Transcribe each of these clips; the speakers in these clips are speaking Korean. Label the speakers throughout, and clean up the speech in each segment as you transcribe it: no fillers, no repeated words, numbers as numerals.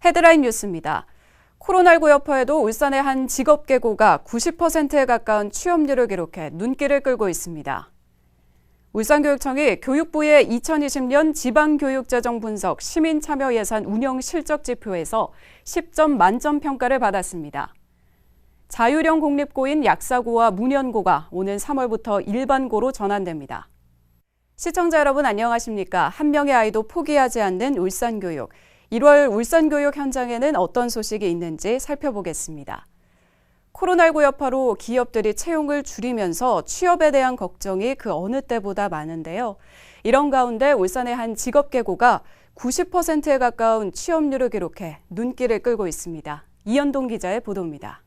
Speaker 1: 헤드라인 뉴스입니다. 코로나19 여파에도 울산의 한 직업계고가 90%에 가까운 취업률을 기록해 눈길을 끌고 있습니다. 울산교육청이 교육부의 2020년 지방교육재정 분석 시민참여예산 운영 실적 지표에서 10점 만점 평가를 받았습니다. 자율형 공립고인 약사고와 문현고가 오는 3월부터 일반고로 전환됩니다. 시청자 여러분 안녕하십니까? 한 명의 아이도 포기하지 않는 울산교육. 1월 울산교육 현장에는 어떤 소식이 있는지 살펴보겠습니다. 코로나19 여파로 기업들이 채용을 줄이면서 취업에 대한 걱정이 그 어느 때보다 많은데요. 이런 가운데 울산의 한 직업계고가 90%에 가까운 취업률을 기록해 눈길을 끌고 있습니다. 이현동 기자의 보도입니다.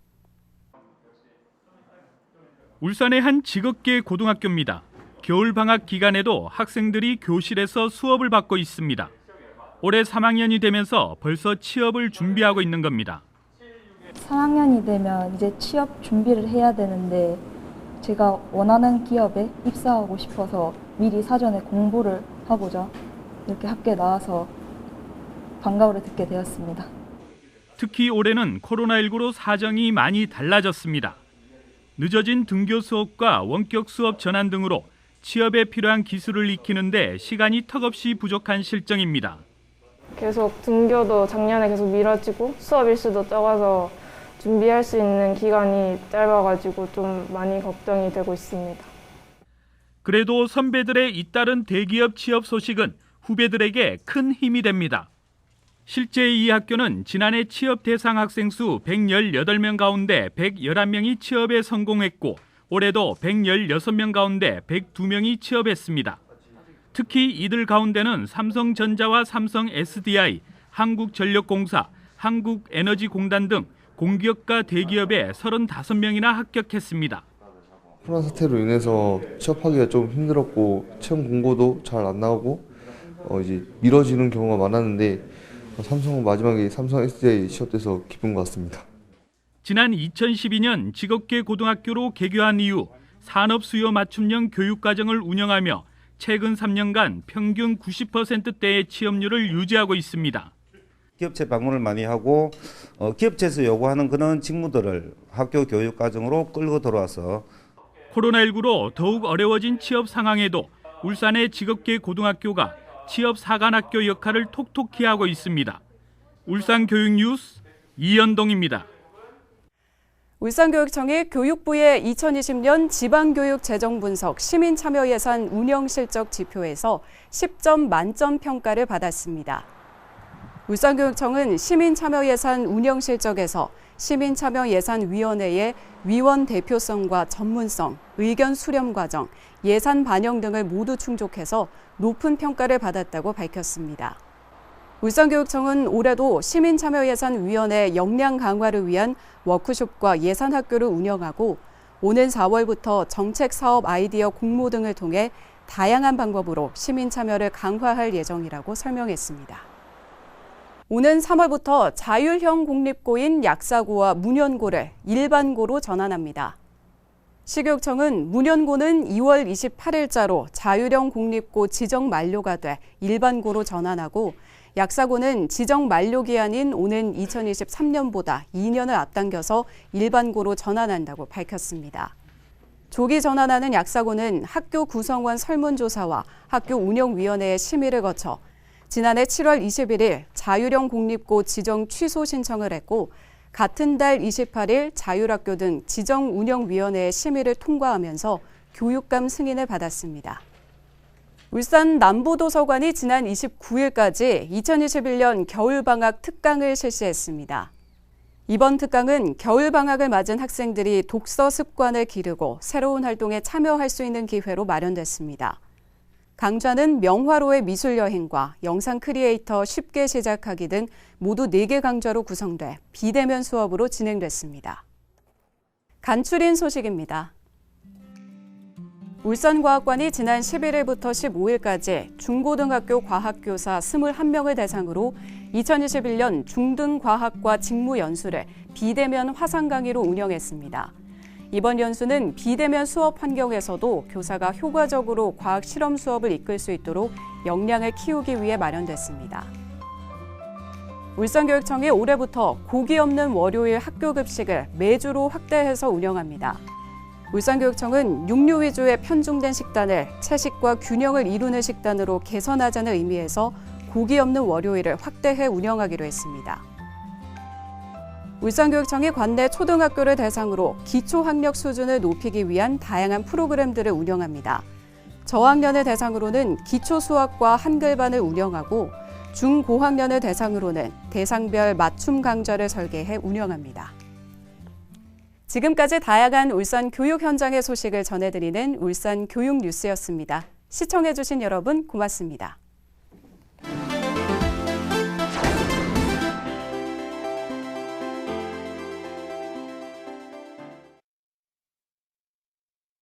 Speaker 2: 울산의 한 직업계 고등학교입니다. 겨울방학 기간에도 학생들이 교실에서 수업을 받고 있습니다. 올해 3학년이 되면서 벌써 취업을 준비하고 있는 겁니다.
Speaker 3: 3학년이 되면 이제 취업 준비를 해야 되는데 제가 원하는 기업에 입사하고 싶어서 미리 사전에 공부를 하고자 이렇게 학교에 나와서 방과후를 듣게 되었습니다.
Speaker 2: 특히 올해는 코로나19로 사정이 많이 달라졌습니다. 늦어진 등교 수업과 원격 수업 전환 등으로 취업에 필요한 기술을 익히는데 시간이 턱없이 부족한 실정입니다.
Speaker 4: 계속 등교도 작년에 계속 미뤄지고 수업 일수도 적어서 준비할 수 있는 기간이 짧아가지고 좀 많이 걱정이 되고 있습니다.
Speaker 2: 그래도 선배들의 잇따른 대기업 취업 소식은 후배들에게 큰 힘이 됩니다. 실제 이 학교는 지난해 취업 대상 학생 수 118명 가운데 111명이 취업에 성공했고 올해도 116명 가운데 102명이 취업했습니다. 특히 이들 가운데는 삼성전자와 삼성 SDI, 한국전력공사, 한국에너지공단 등 공기업과 대기업에 35명이나 합격했습니다.
Speaker 5: 코로나 사태로 인해서 취업하기가 좀 힘들었고 채용 공고도 잘 안 나오고 이제 미뤄지는 경우가 많았는데 삼성은 마지막에 삼성 SDI 취업돼서 기쁜 것 같습니다.
Speaker 2: 지난 2012년 직업계 고등학교로 개교한 이후 산업 수요 맞춤형 교육과정을 운영하며 최근 3년간 평균 90%대의 취업률을 유지하고 있습니다.
Speaker 6: 기업체 방문을 많이 하고 기업체에서 요구하는 그런 직무들을 학교 교육과정으로 끌고 들어와서
Speaker 2: 코로나19로 더욱 어려워진 취업 상황에도 울산의 직업계 고등학교가 취업 사관학교 역할을 톡톡히 하고 있습니다. 울산교육뉴스 이현동입니다.
Speaker 1: 울산교육청이 교육부의 2020년 지방교육재정분석 시민참여예산 운영실적 지표에서 10점 만점 평가를 받았습니다. 울산교육청은 시민참여예산 운영실적에서 시민참여예산위원회의 위원 대표성과 전문성, 의견 수렴 과정, 예산 반영 등을 모두 충족해서 높은 평가를 받았다고 밝혔습니다. 울산교육청은 올해도 시민참여예산위원회 역량 강화를 위한 워크숍과 예산학교를 운영하고 오는 4월부터 정책사업 아이디어 공모 등을 통해 다양한 방법으로 시민참여를 강화할 예정이라고 설명했습니다. 오는 3월부터 자율형 공립고인 약사고와 문현고를 일반고로 전환합니다. 시교육청은 문현고는 2월 28일자로 자율형 공립고 지정 만료가 돼 일반고로 전환하고 약사고는 지정 만료 기한인 오는 2023년보다 2년을 앞당겨서 일반고로 전환한다고 밝혔습니다. 조기 전환하는 약사고는 학교 구성원 설문조사와 학교 운영위원회의 심의를 거쳐 지난해 7월 21일 자율형 공립고 지정 취소 신청을 했고 같은 달 28일 자율학교 등 지정운영위원회의 심의를 통과하면서 교육감 승인을 받았습니다. 울산 남부도서관이 지난 29일까지 2021년 겨울방학 특강을 실시했습니다. 이번 특강은 겨울방학을 맞은 학생들이 독서 습관을 기르고 새로운 활동에 참여할 수 있는 기회로 마련됐습니다. 강좌는 명화로의 미술여행과 영상 크리에이터 쉽게 시작하기 등 모두 4개 강좌로 구성돼 비대면 수업으로 진행됐습니다. 간추린 소식입니다. 울산과학관이 지난 11일부터 15일까지 중고등학교 과학교사 21명을 대상으로 2021년 중등과학과 직무연수를 비대면 화상 강의로 운영했습니다. 이번 연수는 비대면 수업 환경에서도 교사가 효과적으로 과학 실험 수업을 이끌 수 있도록 역량을 키우기 위해 마련됐습니다. 울산교육청이 올해부터 고기 없는 월요일 학교 급식을 매주로 확대해서 운영합니다. 울산교육청은 육류 위주의 편중된 식단을 채식과 균형을 이루는 식단으로 개선하자는 의미에서 고기 없는 월요일을 확대해 운영하기로 했습니다. 울산교육청이 관내 초등학교를 대상으로 기초학력 수준을 높이기 위한 다양한 프로그램들을 운영합니다. 저학년을 대상으로는 기초수학과 한글반을 운영하고 중고학년을 대상으로는 대상별 맞춤 강좌를 설계해 운영합니다. 지금까지 다양한 울산 교육 현장의 소식을 전해드리는 울산 교육 뉴스였습니다. 시청해주신 여러분 고맙습니다.